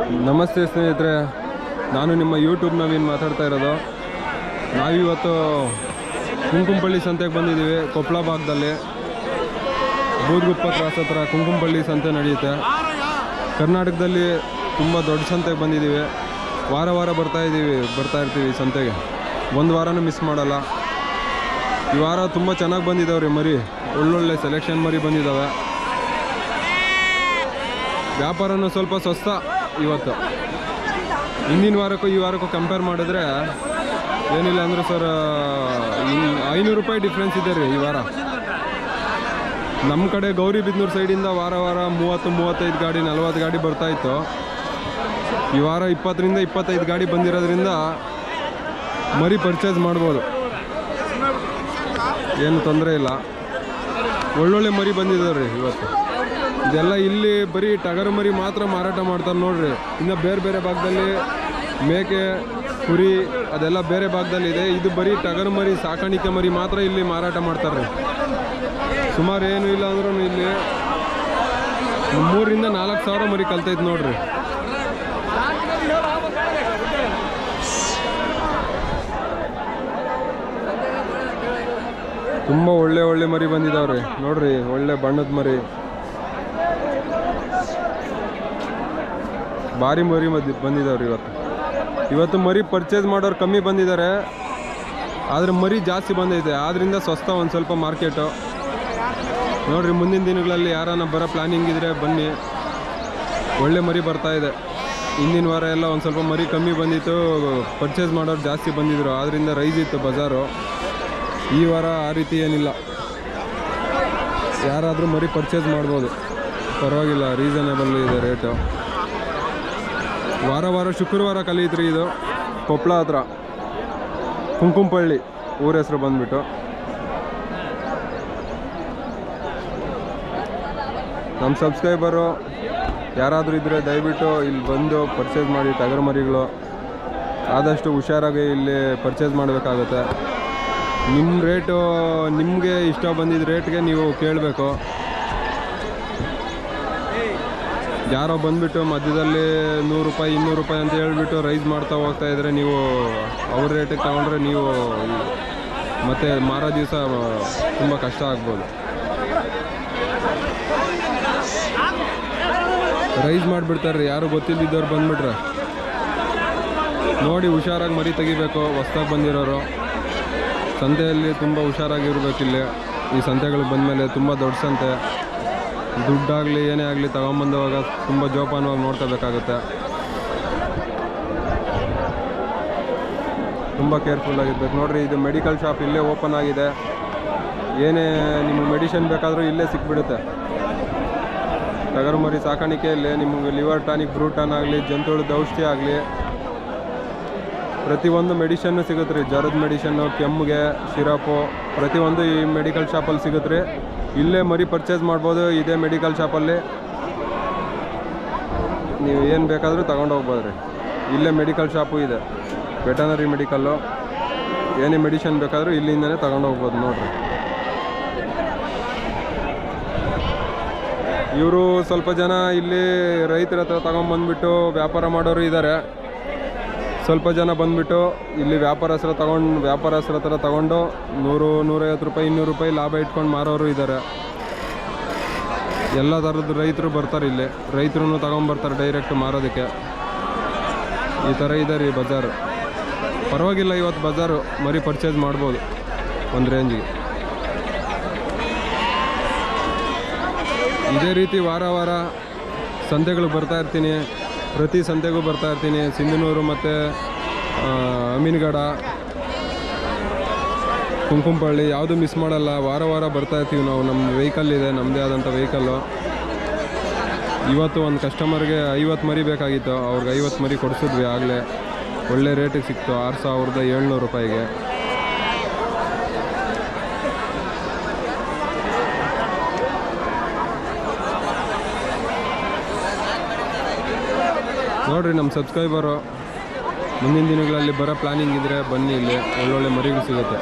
ನಮಸ್ತೆ ಸ್ನೇಹಿತರೆ, ನಾನು ನಿಮ್ಮ ಯೂಟ್ಯೂಬ್ ನವೀನ್ ಮಾತಾಡ್ತಾ ಇರೋದು. ನಾವಿವತ್ತು ಕುಂಕುಂಪಳ್ಳಿ ಸಂತೆಗೆ ಬಂದಿದ್ದೀವಿ. ಕೊಪ್ಪಳ ಭಾಗದಲ್ಲಿ ಬೂದ್ಗುಪ್ಪ ಕ್ರಾಸ್ ಹತ್ರ ಕುಂಕುಂಪಳ್ಳಿ ಸಂತೆ ನಡೆಯುತ್ತೆ. ಕರ್ನಾಟಕದಲ್ಲಿ ತುಂಬ ದೊಡ್ಡ ಸಂತೆಗೆ ಬಂದಿದ್ದೀವಿ. ವಾರ ವಾರ ಬರ್ತಾ ಇರ್ತೀವಿ ಸಂತೆಗೆ. ಒಂದು ವಾರನೂ ಮಿಸ್ ಮಾಡಲ್ಲ. ಈ ವಾರ ತುಂಬ ಚೆನ್ನಾಗಿ ಬಂದಿದ್ದಾವೆ ರೀ ಮರಿ. ಒಳ್ಳೊಳ್ಳೆ ಸೆಲೆಕ್ಷನ್ ಮರಿ ಬಂದಿದ್ದಾವೆ. ವ್ಯಾಪಾರನೂ ಸ್ವಲ್ಪ ಸ್ವಸ್ಥ ಇವತ್ತು. ಹಿಂದಿನ ವಾರಕ್ಕೂ ಈ ವಾರಕ್ಕೂ ಕಂಪೇರ್ ಮಾಡಿದ್ರೆ ಏನಿಲ್ಲ ಅಂದರೆ ಸರ್ 500 ರೂಪಾಯಿ ಡಿಫ್ರೆನ್ಸ್ ಇದೆ ರೀ ಈ ವಾರ. ನಮ್ಮ ಕಡೆ ಗೌರಿಬಿದನೂರು ಸೈಡಿಂದ ವಾರ 30-35 ಗಾಡಿ 40 ಗಾಡಿ ಬರ್ತಾಯಿತ್ತು. ಈ ವಾರ 20-25 ಗಾಡಿ ಬಂದಿರೋದ್ರಿಂದ ಮರಿ ಪರ್ಚೇಸ್ ಮಾಡ್ಬೋದು, ಏನು ತೊಂದರೆ ಇಲ್ಲ. ಒಳ್ಳೊಳ್ಳೆ ಮರಿ ಬಂದಿದ್ದಾವೆ ರೀ ಇವತ್ತು. ಇದೆಲ್ಲ ಇಲ್ಲಿ ಬರೀ ಟಗರು ಮರಿ ಮಾತ್ರ ಮಾರಾಟ ಮಾಡ್ತಾರೆ ನೋಡ್ರಿ. ಇನ್ನು ಬೇರೆ ಬೇರೆ ಭಾಗದಲ್ಲಿ ಮೇಕೆ ಕುರಿ ಅದೆಲ್ಲ ಬೇರೆ ಭಾಗದಲ್ಲಿ ಇದೆ. ಇದು ಬರೀ ಟಗರು ಮರಿ ಸಾಕಾಣಿಕೆ ಮರಿ ಮಾತ್ರ ಇಲ್ಲಿ ಮಾರಾಟ ಮಾಡ್ತಾರೆ. ಸುಮಾರು ಏನು ಇಲ್ಲ ಅಂದ್ರೂ ಇಲ್ಲಿ 3,000-4,000 ಸಾವಿರ ಮರಿ ಕಲ್ತೈತೆ ನೋಡ್ರಿ. ತುಂಬ ಒಳ್ಳೆ ಮರಿ ಬಂದಿದ್ದಾವ್ರಿ ನೋಡ್ರಿ. ಒಳ್ಳೆ ಬಣ್ಣದ ಮರಿ, ಭಾರಿ ಮರಿ ಬಂದಿದ್ದಾವ್ರಿ ಇವತ್ತು ಮರಿ ಪರ್ಚೇಸ್ ಮಾಡೋರು ಕಮ್ಮಿ ಬಂದಿದ್ದಾರೆ, ಆದರೆ ಮರಿ ಜಾಸ್ತಿ ಬಂದೈತೆ. ಆದ್ದರಿಂದ ಸ್ವಸ್ಥ ಒಂದು ಸ್ವಲ್ಪ ಮಾರ್ಕೆಟು ನೋಡಿರಿ. ಮುಂದಿನ ದಿನಗಳಲ್ಲಿ ಯಾರನ್ನ ಬರೋ ಪ್ಲ್ಯಾನಿಂಗ್ ಇದ್ದರೆ ಬನ್ನಿ, ಒಳ್ಳೆ ಮರಿ ಬರ್ತಾಯಿದೆ. ಹಿಂದಿನ ವಾರ ಎಲ್ಲ ಒಂದು ಸ್ವಲ್ಪ ಮರಿ ಕಮ್ಮಿ ಬಂದಿತ್ತು, ಪರ್ಚೇಸ್ ಮಾಡೋರು ಜಾಸ್ತಿ ಬಂದಿದ್ದರು, ಆದ್ದರಿಂದ ರೈಸ್ ಇತ್ತು ಬಜಾರು. ಈ ವಾರ ಆ ರೀತಿ ಏನಿಲ್ಲ, ಯಾರಾದರೂ ಮರಿ ಪರ್ಚೇಸ್ ಮಾಡ್ಬೋದು, ಪರವಾಗಿಲ್ಲ, ರೀಸನೇಬಲ್ ಇದೆ ರೇಟು. ವಾರ ಶುಕ್ರವಾರ ಕಲಿಯಿತ್ರಿ. ಇದು ಕೊಪ್ಪಳ ಹತ್ರ ಕುಂಕುಂಪಳ್ಳಿ ಊರ ಹೆಸರು ಬಂದುಬಿಟ್ಟು. ನಮ್ಮ ಸಬ್ಸ್ಕ್ರೈಬರು ಯಾರಾದರೂ ಇದ್ದರೆ ದಯವಿಟ್ಟು ಇಲ್ಲಿ ಬಂದು ಪರ್ಚೇಸ್ ಮಾಡಿ. ಟಗರು ಮರಿಗಳು ಆದಷ್ಟು ಹುಷಾರಾಗಿ ಇಲ್ಲಿ ಪರ್ಚೇಸ್ ಮಾಡಬೇಕಾಗುತ್ತೆ. ನಿಮ್ಮ ರೇಟು ನಿಮಗೆ ಇಷ್ಟ ಬಂದಿದ್ದ ರೇಟ್ಗೆ ನೀವು ಕೇಳಬೇಕು. ಯಾರೋ ಬಂದುಬಿಟ್ಟು ಮಧ್ಯದಲ್ಲಿ 100 ರೂಪಾಯಿ 200 ರೂಪಾಯಿ ಅಂತ ಹೇಳ್ಬಿಟ್ಟು ರೈಸ್ ಮಾಡ್ತಾ ಹೋಗ್ತಾ ಇದ್ದರೆ ನೀವು ಅವ್ರ ರೇಟಿಗೆ ತಗೊಂಡ್ರೆ ನೀವು ಮತ್ತೆ ಮಾರೋ ದಿವಸ ತುಂಬ ಕಷ್ಟ ಆಗ್ಬೋದು. ರೈಸ್ ಮಾಡಿಬಿಡ್ತಾರೆ ಯಾರು ಗೊತ್ತಿಲ್ಲದಿದ್ದವ್ರು ಬಂದುಬಿಟ್ರೆ. ನೋಡಿ ಹುಷಾರಾಗಿ ಮರಿ ತೆಗಿಬೇಕು. ಹೊಸ್ದಾಗಿ ಬಂದಿರೋರು ಸಂತೆಯಲ್ಲಿ ತುಂಬ ಹುಷಾರಾಗಿರ್ಬೇಕಿಲ್ಲಿ. ಈ ಸಂತೆಗಳಿಗೆ ಬಂದಮೇಲೆ ತುಂಬ ದೊಡ್ಡ ಸಂತೆ, ದುಡ್ಡಾಗಲಿ ಏನೇ ಆಗಲಿ ತಗೊಂಬಂದವಾಗ ತುಂಬ ಜೋಪಾನವಾಗಿ ನೋಡ್ಕೋಬೇಕಾಗುತ್ತೆ. ತುಂಬ ಕೇರ್ಫುಲ್ಲಾಗಿರ್ಬೇಕು ನೋಡಿರಿ. ಇದು ಮೆಡಿಕಲ್ ಶಾಪ್ ಇಲ್ಲೇ ಓಪನ್ ಆಗಿದೆ. ಏನೇ ನಿಮಗೆ ಮೆಡಿಷನ್ ಬೇಕಾದರೂ ಇಲ್ಲೇ ಸಿಕ್ಬಿಡುತ್ತೆ. ಟಗರು ಮರಿ ಸಾಕಾಣಿಕೆಯಲ್ಲಿ ನಿಮಗೆ ಲಿವರ್ ಟಾನಿಕ್, ಬ್ರೂಟಾನ್ ಆಗಲಿ, ಜಂತುಹುಳದ ಔಷಧಿ ಆಗಲಿ, ಪ್ರತಿಯೊಂದು ಮೆಡಿಷನ್ನು ಸಿಗುತ್ತೆ ರೀ. ಜ್ವರದ ಮೆಡಿಷನ್ನು, ಕೆಮ್ಮಿಗೆ ಸಿರಪು ಪ್ರತಿಯೊಂದು ಈ ಮೆಡಿಕಲ್ ಶಾಪಲ್ಲಿ ಸಿಗುತ್ತೆ ರೀ. ಇಲ್ಲೇ ಮರಿ ಪರ್ಚೇಸ್ ಮಾಡ್ಬೋದು. ಇದೇ ಮೆಡಿಕಲ್ ಶಾಪಲ್ಲಿ ನೀವು ಏನು ಬೇಕಾದರೂ ತಗೊಂಡು ಹೋಗ್ಬೋದು ರೀ. ಇಲ್ಲೇ ಮೆಡಿಕಲ್ ಶಾಪು ಇದೆ, ವೆಟನರಿ ಮೆಡಿಕಲ್ಲು. ಏನೇ ಮೆಡಿಷನ್ ಬೇಕಾದರೂ ಇಲ್ಲಿಂದನೇ ತಗೊಂಡು ಹೋಗ್ಬೋದು ನೋಡಿರಿ. ಇವರು ಸ್ವಲ್ಪ ಜನ ಇಲ್ಲಿ ರೈತರ ಹತ್ರ ತಗೊಂಬಂದ್ಬಿಟ್ಟು ವ್ಯಾಪಾರ ಮಾಡೋರು ಇದ್ದಾರೆ. ಸ್ವಲ್ಪ ಜನ ಬಂದುಬಿಟ್ಟು ಇಲ್ಲಿ ವ್ಯಾಪಾರಸ್ಥರ ಹತ್ರ ತಗೊಂಡು 100-150 ರೂಪಾಯಿ 200 ರೂಪಾಯಿ ಲಾಭ ಇಟ್ಕೊಂಡು ಮಾರೋರು ಇದ್ದಾರೆ. ಎಲ್ಲ ಥರದ ರೈತರು ಬರ್ತಾರೆ ಇಲ್ಲಿ. ರೈತರು ತಗೊಂಬರ್ತಾರೆ ಡೈರೆಕ್ಟ್ ಮಾರೋದಕ್ಕೆ. ಈ ಥರ ಇದೆ ರೀ ಬಜಾರು. ಪರವಾಗಿಲ್ಲ, ಇವತ್ತು ಬಜಾರು ಮರಿ ಪರ್ಚೇಸ್ ಮಾಡ್ಬೋದು ಒಂದು ರೇಂಜಿಗೆ. ಇದೇ ರೀತಿ ವಾರ ಸಂತೆಗಳಿಗೆ ಬರ್ತಾಯಿರ್ತೀನಿ. ಪ್ರತಿ ಸಂತೆಗೂ ಬರ್ತಾಯಿರ್ತೀನಿ. ಸಿಂಧನೂರು ಮತ್ತು ಅಮೀನ್ಗಡ, ಕುಂಕುಂಪಳ್ಳಿ ಯಾವುದು ಮಿಸ್ ಮಾಡಲ್ಲ. ವಾರ ಬರ್ತಾಯಿರ್ತೀವಿ ನಾವು. ನಮ್ಮ ವೆಹಿಕಲ್ ಇದೆ, ನಮ್ಮದೇ ಆದಂಥ ವೆಹಿಕಲ್ಲು. ಇವತ್ತು ಒಂದು ಕಸ್ಟಮರ್ಗೆ 50 ಮರಿ ಬೇಕಾಗಿತ್ತು. ಅವ್ರಿಗೆ 50 ಮರಿ ಕೊಡಿಸಿದ್ವಿ ಆಗಲೇ. ಒಳ್ಳೆ ರೇಟಿಗೆ ಸಿಕ್ತು, 6,700 ರೂಪಾಯಿಗೆ. ನೋಡಿರಿ, ನಮ್ಮ ಸಬ್ಸ್ಕ್ರೈಬರು ಮುಂದಿನ ದಿನಗಳಲ್ಲಿ ಬರೋ ಪ್ಲ್ಯಾನಿಂಗ್ ಇದ್ದರೆ ಬನ್ನಿ, ಇಲ್ಲಿ ಒಳ್ಳೊಳ್ಳೆ ಮರಿಗಳು ಸಿಗುತ್ತೆ.